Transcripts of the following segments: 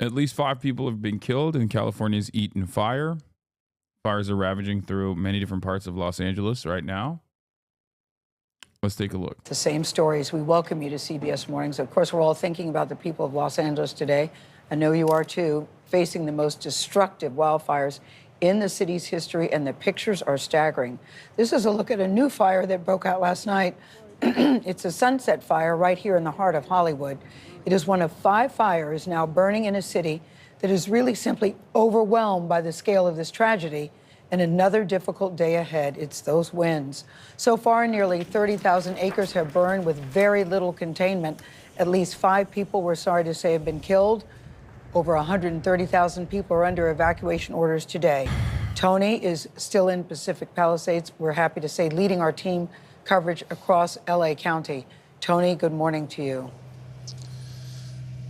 At least 5 people have been killed in California's Eaton fire. Fires are ravaging through many different parts of Los Angeles right now. Let's take a look. The same stories. We welcome you to CBS Mornings. Of course, we're all thinking about the people of Los Angeles today. I know you are too, facing the most destructive wildfires in the city's history, and the pictures are staggering. This is a look at a new fire that broke out last night. It's a Sunset Fire right here in the heart of Hollywood. It is one of 5 fires now burning in a city that is really simply overwhelmed by the scale of this tragedy, and another difficult day ahead. It's those winds. So far, nearly 30,000 acres have burned with very little containment. At least 5 people, we're sorry to say, have been killed. Over 130,000 people are under evacuation orders today. Tony is still in Pacific Palisades. We're happy to say leading our team coverage across LA County. Tony, good morning to you.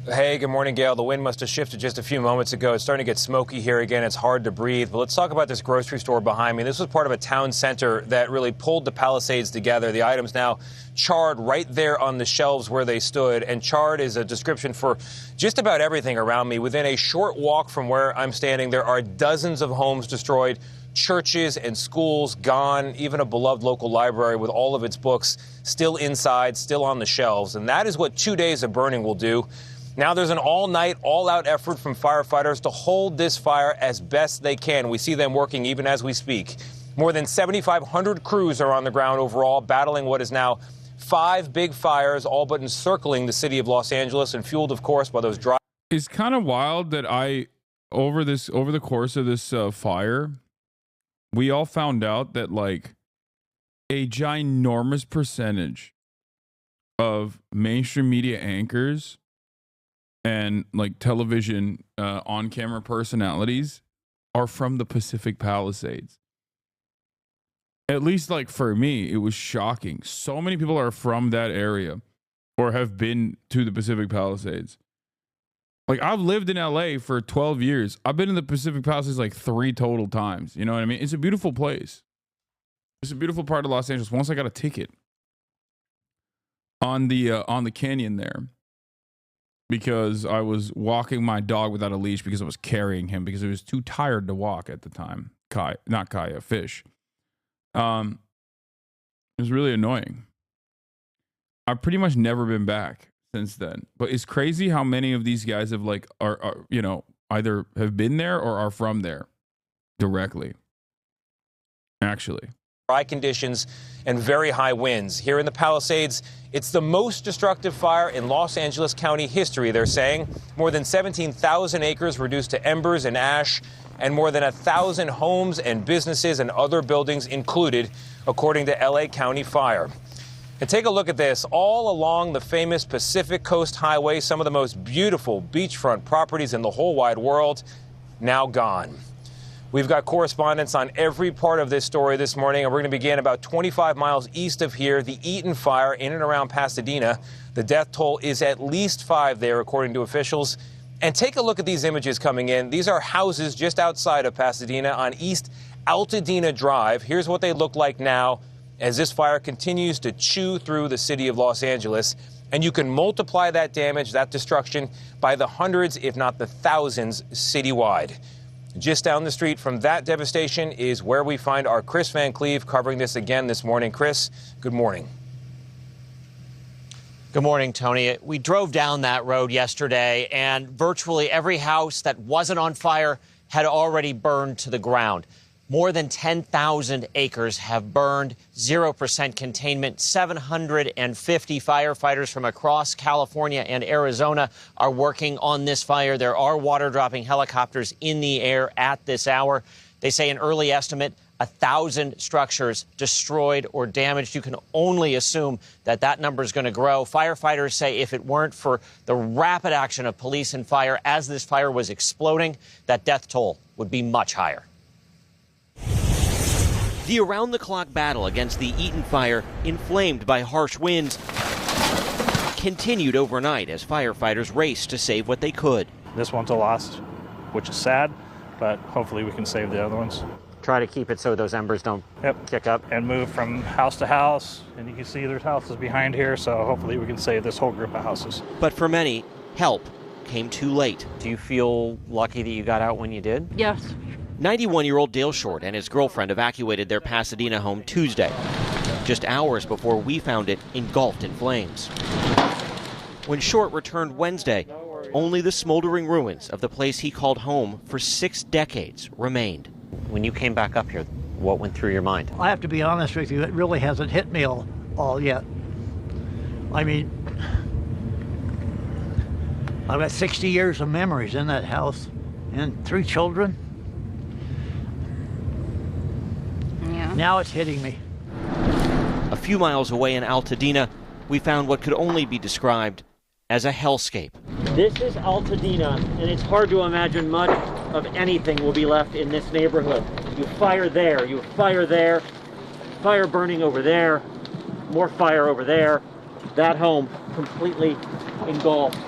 Hey, good morning, Gail. The wind must have shifted just a few moments ago. It's starting to get smoky here again. It's hard to breathe. But let's talk about this grocery store behind me. This was part of a town center that really pulled the Palisades together. The items now charred right there on the shelves where they stood. And charred is a description for just about everything around me. Within a short walk from where I'm standing, there are dozens of homes destroyed, churches and schools gone, even a beloved local library with all of its books still inside, still on the shelves. And that is what 2 days of burning will do. Now there's an all-night, all-out effort from firefighters to hold this fire as best they can. We see them working even as we speak. More than 7,500 crews are on the ground overall, battling what is now 5 big fires, all but encircling the city of Los Angeles and fueled, of course, by those dry. It's kind of wild that over the course of this fire, we all found out that like a ginormous percentage of mainstream media anchors and like television on-camera personalities are from the Pacific Palisades. At least like for me, it was shocking. So many people are from that area or have been to the Pacific Palisades. Like I've lived in LA for 12 years. I've been in the Pacific Palisades like 3 total times. You know what I mean? It's a beautiful place. It's a beautiful part of Los Angeles. Once I got a ticket on the canyon there, because I was walking my dog without a leash because I was carrying him because he was too tired to walk at the time. Fish. It was really annoying. I've pretty much never been back since then. But it's crazy how many of these guys have like are you know, either have been there or are from there directly. Actually. Dry conditions and very high winds. Here in the Palisades, it's the most destructive fire in Los Angeles County history, they're saying. More than 17,000 acres reduced to embers and ash, and more than 1,000 homes and businesses and other buildings included, according to LA County Fire. And take a look at this. All along the famous Pacific Coast Highway, some of the most beautiful beachfront properties in the whole wide world, now gone. We've got correspondents on every part of this story this morning, and we're going to begin about 25 miles east of here, the Eaton fire in and around Pasadena. The death toll is at least 5 there, according to officials. And take a look at these images coming in. These are houses just outside of Pasadena on East Altadena Drive. Here's what they look like now as this fire continues to chew through the city of Los Angeles. And you can multiply that damage, that destruction, by the hundreds, if not the thousands, citywide. Just down the street from that devastation is where we find our Chris Van Cleve covering this again this morning. Chris, good morning. Good morning, Tony. We drove down that road yesterday, and virtually every house that wasn't on fire had already burned to the ground. More than 10,000 acres have burned, 0% containment. 750 firefighters from across California and Arizona are working on this fire. There are water-dropping helicopters in the air at this hour. They say an early estimate, 1,000 structures destroyed or damaged. You can only assume that that number is going to grow. Firefighters say if it weren't for the rapid action of police and fire as this fire was exploding, that death toll would be much higher. The around-the-clock battle against the Eaton fire, inflamed by harsh winds, continued overnight as firefighters raced to save what they could. This one's a loss, which is sad, but hopefully we can save the other ones. Try to keep it so those embers don't kick up. And move from house to house, and you can see there's houses behind here, so hopefully we can save this whole group of houses. But for many, help came too late. Do you feel lucky that you got out when you did? Yes. 91-year-old Dale Short and his girlfriend evacuated their Pasadena home Tuesday, just hours before we found it engulfed in flames. When Short returned Wednesday, only the smoldering ruins of the place he called home for 6 decades remained. When you came back up here, what went through your mind? I have to be honest with you, it really hasn't hit me all yet. I mean, I've got 60 years of memories in that house and 3 children. Yeah. Now it's hitting me. A few miles away in Altadena, we found what could only be described as a hellscape. This is Altadena, and it's hard to imagine much of anything will be left in this neighborhood. You fire there, you fire there, fire burning over there, more fire over there. That home completely engulfed.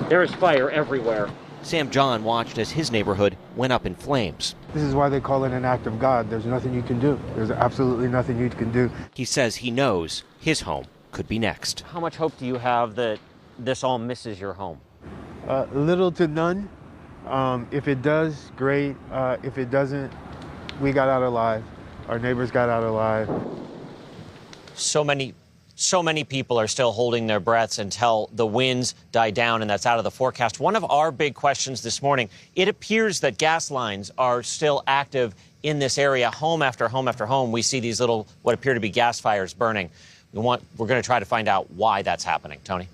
There is fire everywhere. Sam John watched as his neighborhood went up in flames. This is why they call it an act of God. There's nothing you can do. There's absolutely nothing you can do. He says he knows his home could be next. How much hope do you have that this all misses your home? Little to none. If it does, great. If it doesn't, we got out alive. Our neighbors got out alive. So many people are still holding their breaths until the winds die down, and that's out of the forecast. One of our big questions this morning, it appears that gas lines are still active in this area. Home after home after home, we see these little, what appear to be gas fires burning. We're going to try to find out why that's happening. Tony?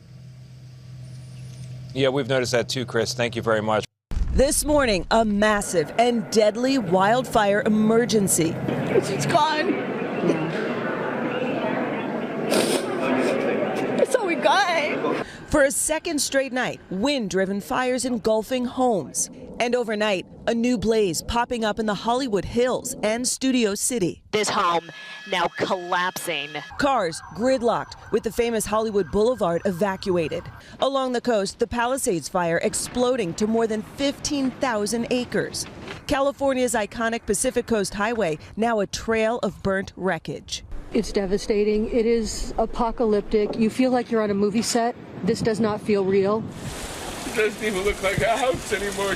Yeah, we've noticed that too, Chris. Thank you very much. This morning, a massive and deadly wildfire emergency. It's gone. That's all we got. For a second straight night, wind-driven fires engulfing homes. And overnight, a new blaze popping up in the Hollywood Hills and Studio City. This home now collapsing. Cars gridlocked, with the famous Hollywood Boulevard evacuated. Along the coast, the Palisades fire exploding to more than 15,000 acres. California's iconic Pacific Coast Highway, now a trail of burnt wreckage. It's devastating. It is apocalyptic. You feel like you're on a movie set. This does not feel real. It doesn't even look like a house anymore.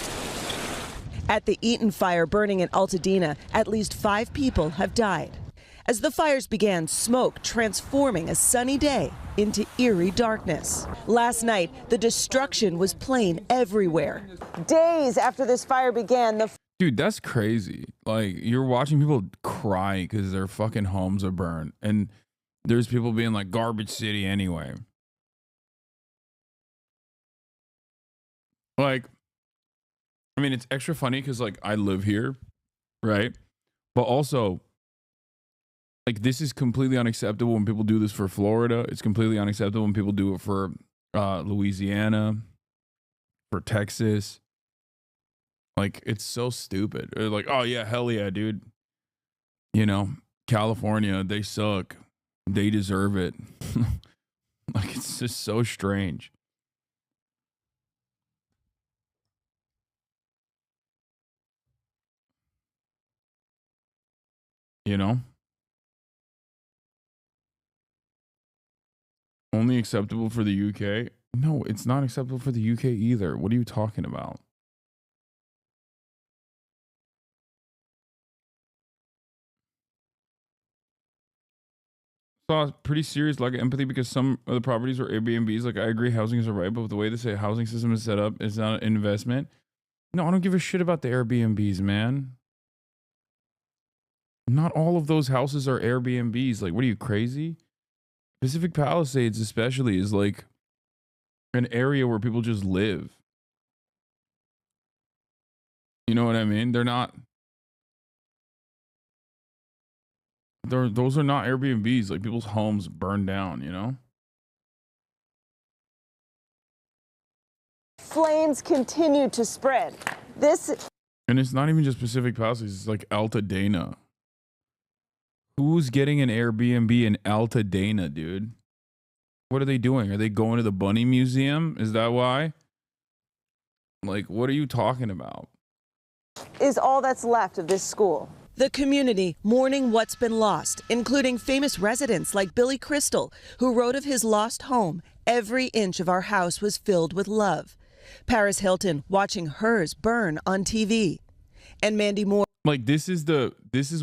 At the Eaton fire burning in Altadena, at least 5 people have died. As the fires began, smoke transforming a sunny day into eerie darkness. Last night, the destruction was plain everywhere. Days after this fire began, Dude, that's crazy. Like, you're watching people cry because their fucking homes are burned. And there's people being like, garbage city anyway. Like, I mean, it's extra funny because, like, I live here, right? But also, like, this is completely unacceptable when people do this for Florida. It's completely unacceptable when people do it for Louisiana, for Texas. Like, it's so stupid. They're like, oh, yeah, hell yeah, dude. You know, California, they suck. They deserve it. Like, it's just so strange. You know? Only acceptable for the UK? No, it's not acceptable for the UK either. What are you talking about? Saw pretty serious lack of empathy because some of the properties were Airbnbs. Like, I agree, housing is right, but with the way they say housing system is set up, it's not an investment. No, I don't give a shit about the Airbnbs, man. Not all of those houses are Airbnbs. Like, what are you, crazy? Pacific Palisades especially is like an area where people just live. You know what I mean? They're not... Those are not Airbnbs. Like, people's homes burn down, you know? flames continue to spread. And it's not even just Pacific Palisades. It's like Altadena. Who's getting an Airbnb in Altadena, dude? What are they doing? Are they going to the Bunny Museum? Is that why? Like, what are you talking about? Is all that's left of this school. The community mourning what's been lost, including famous residents like Billy Crystal, who wrote of his lost home. Every inch of our house was filled with love. Paris Hilton watching hers burn on TV. And Mandy Moore. Like this is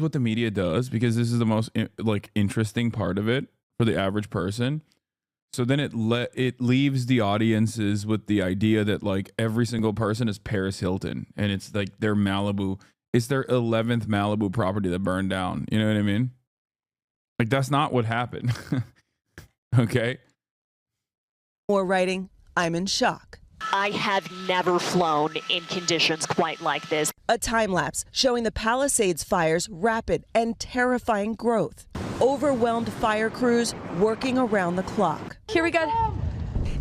what the media does, because this is the most like interesting part of it for the average person. So then it leaves the audiences with the idea that like every single person is Paris Hilton, and it's like their Malibu, it's their 11th Malibu property that burned down. You know what I mean? Like that's not what happened. Okay. More writing, I'm in shock. I have never flown in conditions quite like this. A time lapse showing the Palisades fire's rapid and terrifying growth. Overwhelmed fire crews working around the clock. Here we go.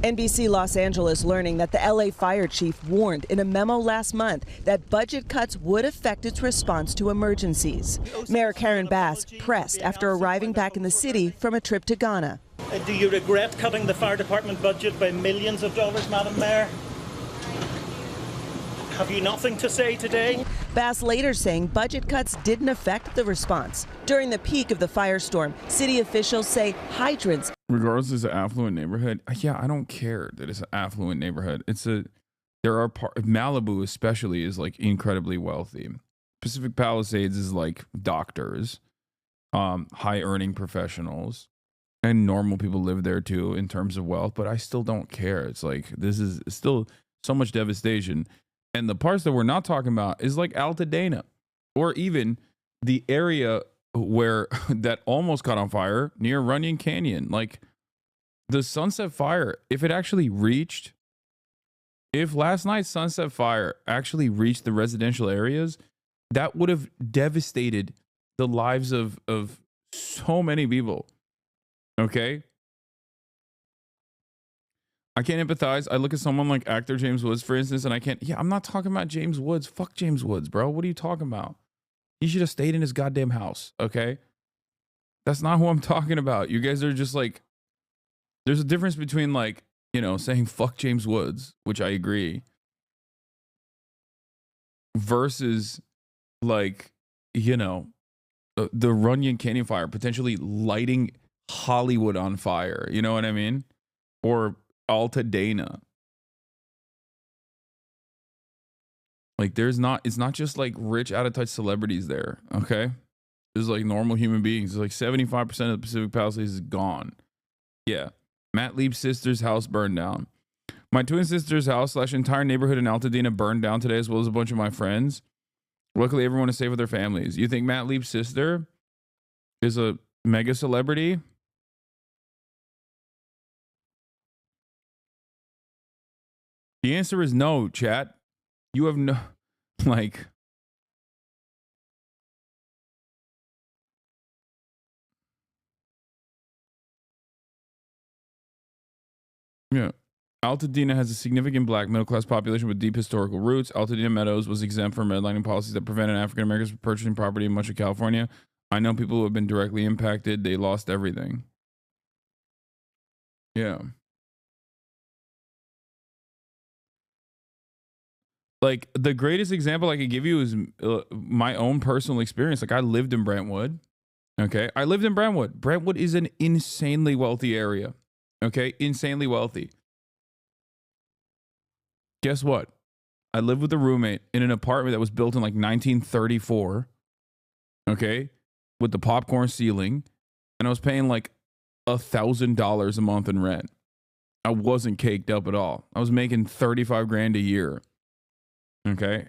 NBC Los Angeles learning that the LA fire chief warned in a memo last month that budget cuts would affect its response to emergencies. Mayor Karen Bass pressed after arriving back in the city from a trip to Ghana. Do you regret cutting the fire department budget by millions of dollars, Madam Mayor? Have you nothing to say today? Bass later saying budget cuts didn't affect the response. During the peak of the firestorm, city officials say hydrants. Regardless, it's an affluent neighborhood. Yeah, I don't care that it's an affluent neighborhood. Malibu especially is like incredibly wealthy. Pacific Palisades is like doctors, high earning professionals, and normal people live there too in terms of wealth. But I still don't care. It's like this is still so much devastation. And the parts that we're not talking about is like Altadena, or even the area where that almost caught on fire near Runyon Canyon. Like the Sunset Fire, if last night's Sunset Fire actually reached the residential areas, that would have devastated the lives of so many people. Okay? I can't empathize. I look at someone like actor James Woods, for instance, and I can't. Yeah, I'm not talking about James Woods. Fuck James Woods, bro. What are you talking about? He should have stayed in his goddamn house. Okay, that's not who I'm talking about. You guys are just like, there's a difference between like, you know, saying fuck James Woods, which I agree, versus like, you know, the Runyon Canyon fire potentially lighting Hollywood on fire. You know what I mean? Or Altadena. Like it's not just like rich out of touch celebrities there. Okay, there's like normal human beings. Like 75% of the Pacific Palisades is gone. Yeah, Matt Leib's sister's house burned down. My twin sister's house / entire neighborhood in Altadena burned down today, as well as a bunch of my friends. Luckily, everyone is safe with their families. You think Matt Leib's sister is a mega celebrity? The answer is no, chat. You have no, like, yeah. Altadena has a significant black middle-class population with deep historical roots. Altadena Meadows was exempt from redlining policies that prevented African Americans from purchasing property in much of California. I know people who have been directly impacted. They lost everything. Yeah. Like the greatest example I could give you is my own personal experience. Like I lived in Brentwood. Okay. I lived in Brentwood. Brentwood is an insanely wealthy area. Okay. Insanely wealthy. Guess what? I lived with a roommate in an apartment that was built in like 1934. Okay. With the popcorn ceiling. And I was paying like $1,000 a month in rent. I wasn't caked up at all. I was making 35 grand a year. Okay.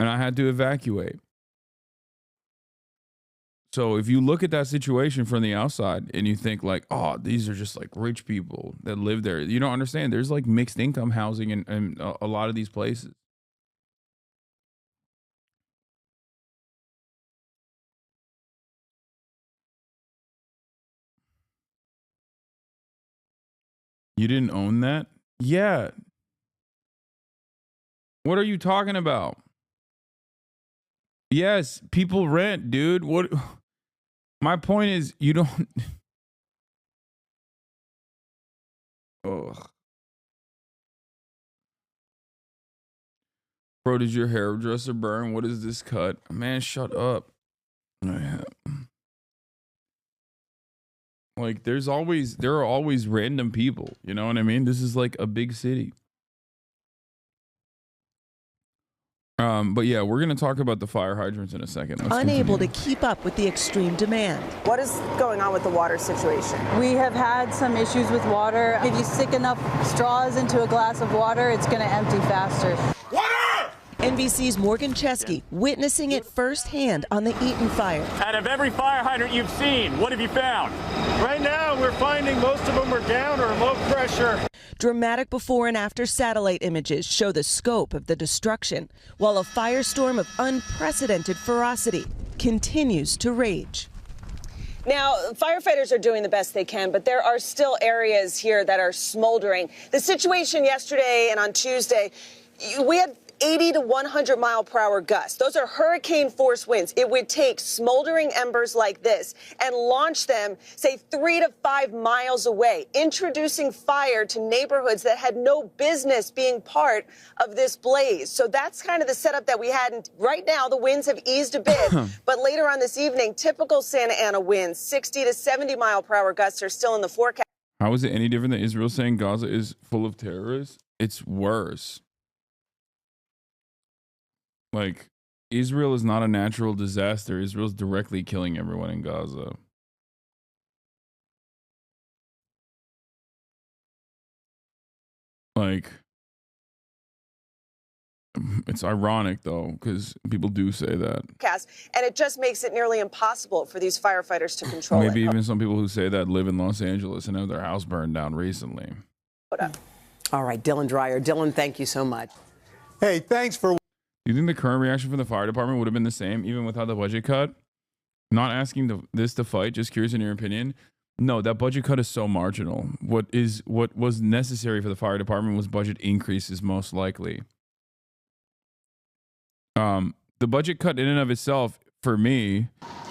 And I had to evacuate. So if you look at that situation from the outside and you think like, oh, these are just like rich people that live there, you don't understand. There's like mixed income housing in a lot of these places. You didn't own that? Yeah. What are you talking about? Yes, people rent, dude. What? My point is, you don't. Ugh. Bro, did your hairdresser burn? What is this cut? Man, shut up. Like, there are always random people. You know what I mean? This is like a big city. But yeah, we're going to talk about the fire hydrants in a second. Let's Unable continue. to keep up with the extreme demand. What is going on with the water situation? We have had some issues with water. If you stick enough straws into a glass of water, it's going to empty faster. NBC's Morgan Chesky witnessing it firsthand on the Eaton fire. Out of every fire hydrant you've seen, what have you found? Right now, we're finding most of them are down or low pressure. Dramatic before and after satellite images show the scope of the destruction, while a firestorm of unprecedented ferocity continues to rage. Now, firefighters are doing the best they can, but there are still areas here that are smoldering. The situation yesterday and on Tuesday, we had 80 to 100 mile per hour gusts. Those are hurricane force winds. It would take smoldering embers like this and launch them, say, 3 to 5 miles away, introducing fire to neighborhoods that had no business being part of this blaze. So that's kind of the setup that we had. And right now, the winds have eased a bit. But later on this evening, typical Santa Ana winds, 60 to 70 mile per hour gusts are still in the forecast. How is it any different than Israel saying Gaza is full of terrorists? It's worse. Like, Israel is not a natural disaster. Israel's directly killing everyone in Gaza. Like, it's ironic, though, because people do say that. And it just makes it nearly impossible for these firefighters to control Maybe it. even some people who say that live in Los Angeles and have their house burned down recently. All right, Dylan Dreyer. Dylan, thank you so much. Hey, thanks for... Do you think the current reaction from the fire department would have been the same, even without the budget cut? Not asking this to fight, just curious in your opinion. No, that budget cut is so marginal. What was necessary for the fire department was budget increases, most likely. The budget cut in and of itself, for me,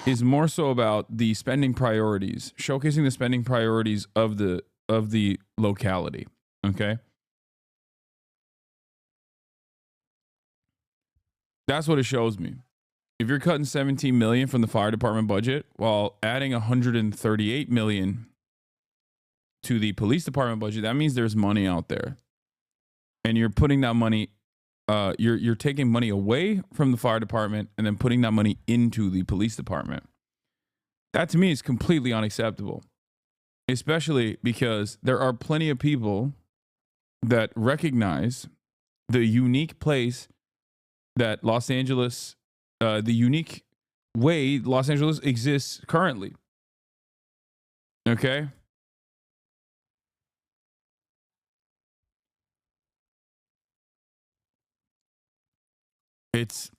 is more so about the spending priorities, showcasing the spending priorities of the locality. Okay. That's what it shows me. If you're cutting $17 million from the fire department budget while adding $138 million to the police department budget, that means there's money out there, and you're putting that money. You're taking money away from the fire department and then putting that money into the police department. That to me is completely unacceptable, especially because there are plenty of people that recognize the unique place that Los Angeles, the unique way Los Angeles exists currently. Okay? It's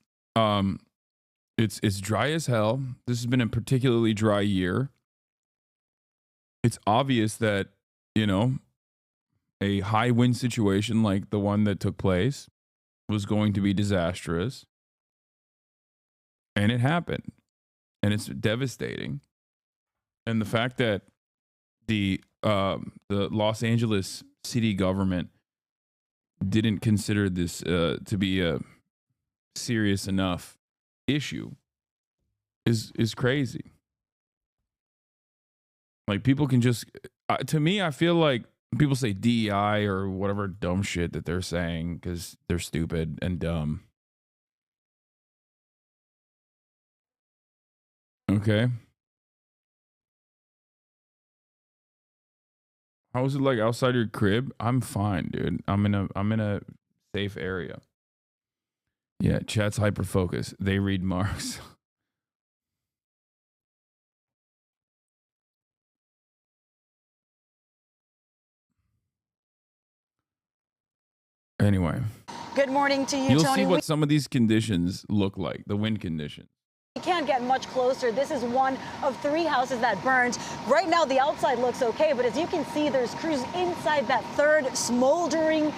dry as hell. This has been a particularly dry year. It's obvious that, a high wind situation like the one that took place was going to be disastrous, and it happened, and it's devastating. And the fact that the Los Angeles city government didn't consider this to be a serious enough issue is crazy. Like, people can just to me, I feel like people say DEI or whatever dumb shit that they're saying because they're stupid and dumb. Okay. How is it like outside your crib? I'm fine, dude. I'm in a safe area. Yeah, chat's hyper focused. They read Marx. Anyway. Good morning to you, You'll Tony. see what some of these conditions look like, the wind conditions. We can't get much closer. This is one of 3 houses that burned. Right now, the outside looks okay, but as you can see, there's crews inside that 3rd smoldering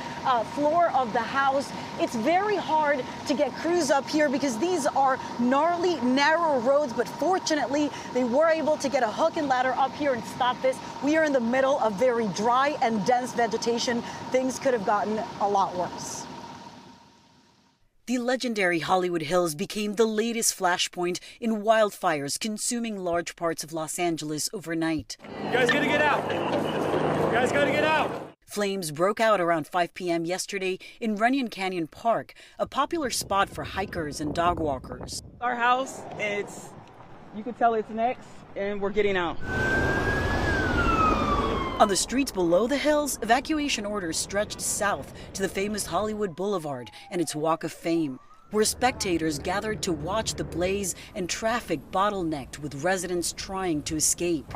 floor of the house. It's very hard to get crews up here because these are gnarly, narrow roads, but fortunately, they were able to get a hook and ladder up here and stop this. We are in the middle of very dry and dense vegetation. Things could have gotten a lot worse. The legendary Hollywood Hills became the latest flashpoint in wildfires consuming large parts of Los Angeles overnight. You guys gotta get out. You guys gotta get out. Flames broke out around 5 p.m. yesterday in Runyon Canyon Park, a popular spot for hikers and dog walkers. Our house, you can tell it's next, and we're getting out. On the streets below the hills, evacuation orders stretched south to the famous Hollywood Boulevard and its Walk of Fame, where spectators gathered to watch the blaze and traffic bottlenecked with residents trying to escape.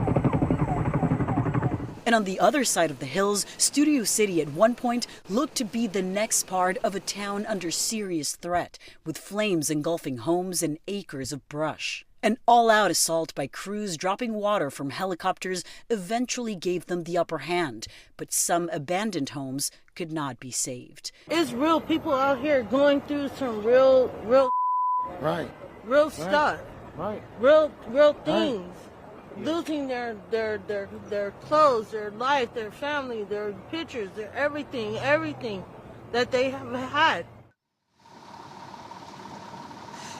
And on the other side of the hills, Studio City at one point looked to be the next part of a town under serious threat, with flames engulfing homes and acres of brush. An all-out assault by crews dropping water from helicopters eventually gave them the upper hand, but some abandoned homes could not be saved. It's real people out here going through some real right, real stuff, right, real things, losing their clothes, their life, their family, their pictures, their everything that they have had.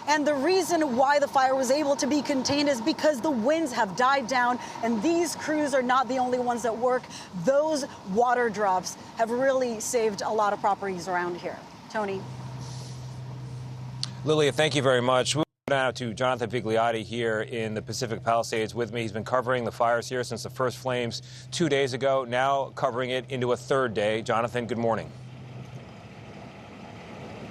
And the reason why the fire was able to be contained is because the winds have died down, and these crews are not the only ones that work. Those water drops have really saved a lot of properties around here. Tony. Lilia, thank you very much. We'll go now to Jonathan Vigliotti here in the Pacific Palisades with me. He's been covering the fires here since the first flames 2 days ago, now covering it into a third day. Jonathan, good morning.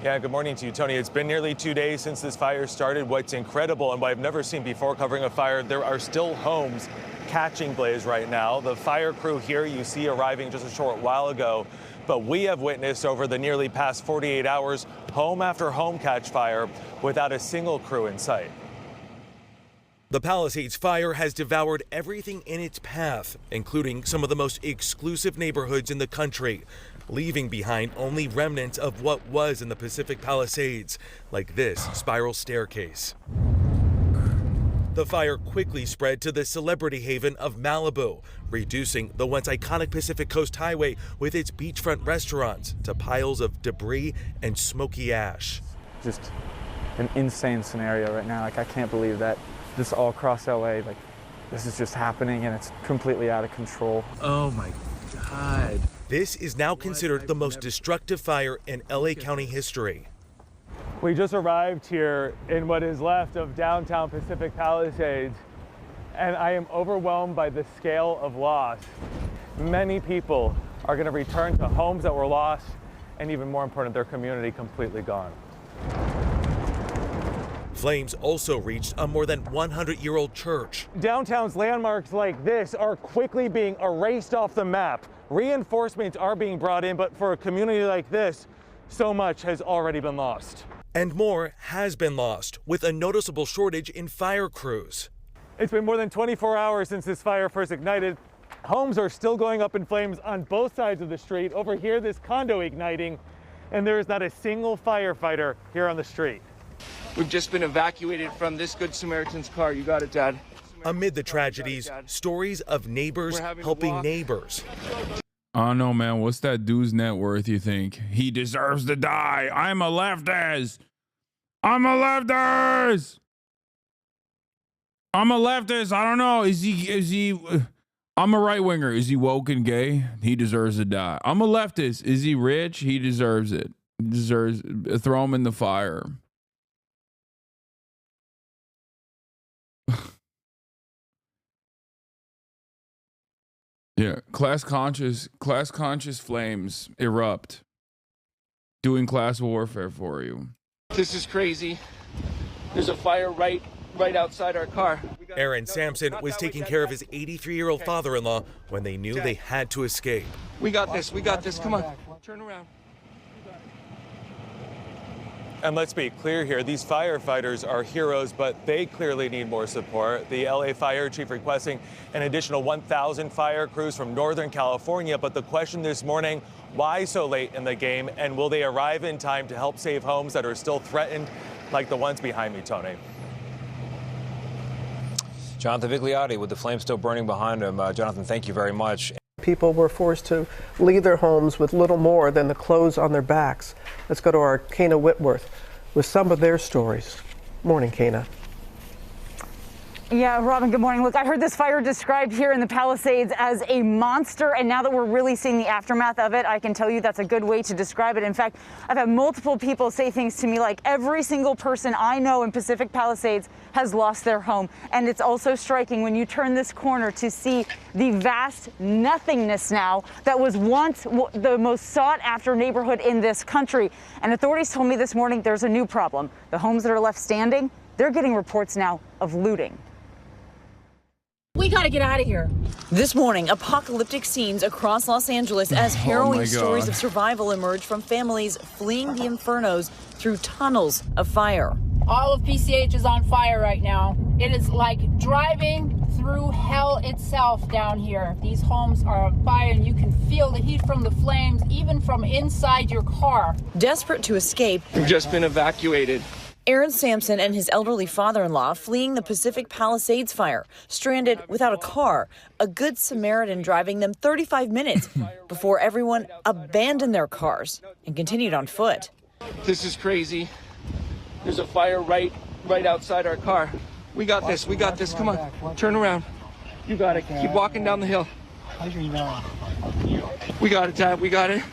Yeah, good morning to you, Tony. It's been nearly 2 days since this fire started. What's incredible and what I've never seen before covering a fire, there are still homes catching blaze right now. The fire crew here you see arriving just a short while ago, but we have witnessed over the nearly past 48 hours, home after home catch fire without a single crew in sight. The Palisades fire has devoured everything in its path, including some of the most exclusive neighborhoods in the country, leaving behind only remnants of what was in the Pacific Palisades, like this spiral staircase. The fire quickly spread to the celebrity haven of Malibu, reducing the once iconic Pacific Coast Highway with its beachfront restaurants to piles of debris and smoky ash. Just an insane scenario right now. Like, I can't believe that this all across LA, like, this is just happening and it's completely out of control. Oh my God. This is now considered the most destructive fire in LA County history. We just arrived here in what is left of downtown Pacific Palisades, and I am overwhelmed by the scale of loss. Many people are going to return to homes that were lost, and even more important, their community completely gone. Flames also reached a more than 100-year-old church. Downtown's landmarks like this are quickly being erased off the map. Reinforcements are being brought in, but for a community like this, so much has already been lost. And more has been lost, with a noticeable shortage in fire crews. It's been more than 24 hours since this fire first ignited. Homes are still going up in flames on both sides of the street. Over here, this condo igniting, and there is not a single firefighter here on the street. We've just been evacuated from this Good Samaritan's car. You got it, Dad. Amid the tragedies, stories of neighbors helping neighbors. I don't know, man. What's that dude's net worth, you think? He deserves to die. I'm a leftist. I'm a leftist. I'm a leftist. I don't know. Is he, I'm a right winger. Is he woke and gay? He deserves to die. I'm a leftist. Is he rich? He deserves it. He deserves, throw him in the fire. Yeah, class conscious flames erupt, doing class warfare for you. This is crazy. There's a fire right outside our car. Aaron Sampson was taking care of his 83-year-old father-in-law when they knew they had to escape. We got this. We got this. Come on. Turn around. And let's be clear here, these firefighters are heroes, but they clearly need more support. The LA Fire Chief requesting an additional 1,000 fire crews from Northern California. But the question this morning, why so late in the game? And will they arrive in time to help save homes that are still threatened, like the ones behind me, Tony? Jonathan Vigliotti with the flames still burning behind him. Jonathan, thank you very much. People were forced to leave their homes with little more than the clothes on their backs. Let's go to our Kana Whitworth with some of their stories. Morning, Kana. Yeah, Robin, good morning. Look, I heard this fire described here in the Palisades as a monster, and now that we're really seeing the aftermath of it, I can tell you that's a good way to describe it. In fact, I've had multiple people say things to me like every single person I know in Pacific Palisades has lost their home. And it's also striking when you turn this corner to see the vast nothingness now that was once the most sought after neighborhood in this country. And authorities told me this morning there's a new problem. The homes that are left standing, they're getting reports now of looting. We got to get out of here. This morning, apocalyptic scenes across Los Angeles as harrowing stories of survival emerge from families fleeing the infernos through tunnels of fire. All of PCH is on fire right now. It is like driving through hell itself down here. These homes are on fire and you can feel the heat from the flames, even from inside your car. Desperate to escape, We've just been evacuated. Aaron Sampson and his elderly father-in-law fleeing the Pacific Palisades fire, stranded without a car, a good Samaritan driving them 35 minutes before everyone abandoned their cars and continued on foot. This is crazy. There's a fire right outside our car. We got this. We got this. Come on. Turn around. You got it. Keep walking down the hill. We got it, Dad. We got it.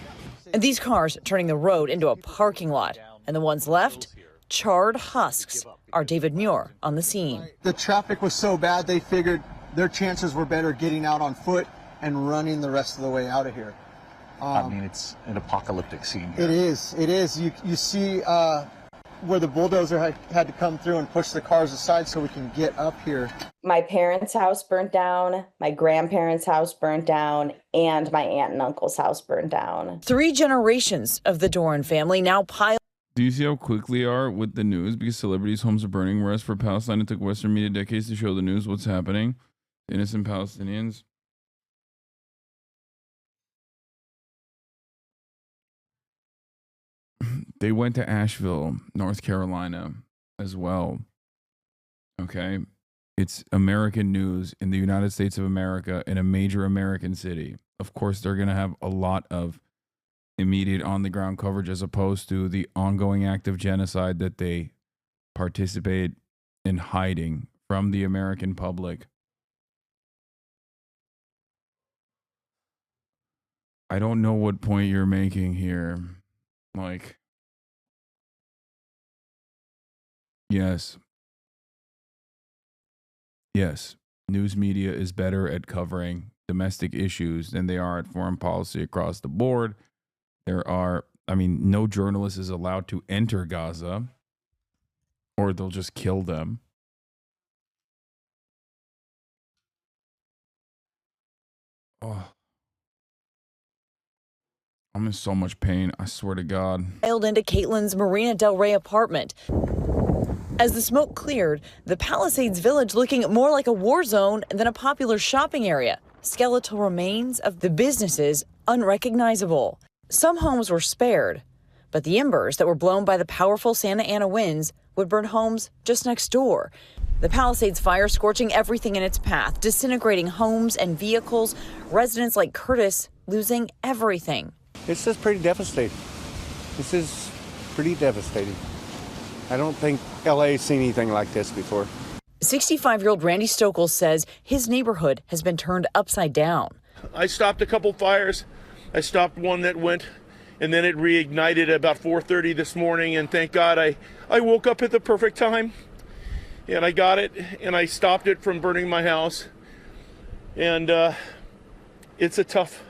And these cars turning the road into a parking lot. And the ones left, charred husks. Our David Muir on the scene. The traffic was so bad, they figured their chances were better getting out on foot and running the rest of the way out of here. I mean, it's an apocalyptic scene here. It is. It is. You see where the bulldozer had to come through and push the cars aside so we can get up here. My parents' house burnt down, my grandparents' house burnt down, and my aunt and uncle's house burnt down. 3 generations of the Doran family now piled. Do you see how quickly are with the news? Because celebrities' homes are burning, whereas for Palestine, it took Western media decades to show the news what's happening. Innocent Palestinians. They went to Asheville, North Carolina, as well. Okay? It's American news in the United States of America in a major American city. Of course, they're going to have a lot of immediate on-the-ground coverage as opposed to the ongoing act of genocide that they participate in hiding from the American public. I don't know what point you're making here. Like, yes, news media is better at covering domestic issues than they are at foreign policy across the board. No journalist is allowed to enter Gaza or they'll just kill them. Oh, I'm in so much pain. I swear to God. Piled into Caitlin's Marina Del Rey apartment. As the smoke cleared, the Palisades village looking more like a war zone than a popular shopping area. Skeletal remains of the businesses unrecognizable. Some homes were spared, but the embers that were blown by the powerful Santa Ana winds would burn homes just next door. The Palisades fire scorching everything in its path, disintegrating homes and vehicles, residents like Curtis losing everything. It's just pretty devastating. This is pretty devastating. I don't think LA's seen anything like this before. 65-year-old Randy Stokel says his neighborhood has been turned upside down. I stopped a couple fires. I stopped one that went, and then it reignited about 4:30 this morning, and thank God I woke up at the perfect time, and I got it, and I stopped it from burning my house, and it's a tough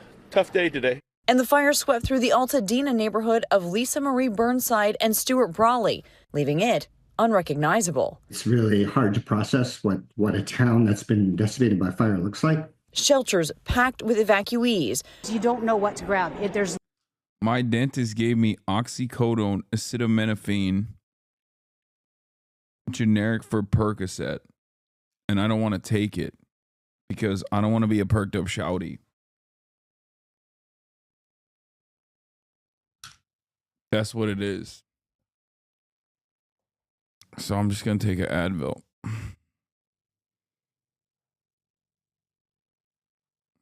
day today. And the fire swept through the Altadena neighborhood of Lisa Marie Burnside and Stuart Brawley, leaving it unrecognizable. It's really hard to process what a town that's been decimated by fire looks like. Shelters packed with evacuees. You don't know what to grab. My dentist gave me oxycodone, acetaminophen, generic for Percocet, and I don't want to take it because I don't want to be a perked up shouty. That's what it is. So I'm just going to take an Advil.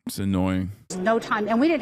It's annoying. No time, and we didn't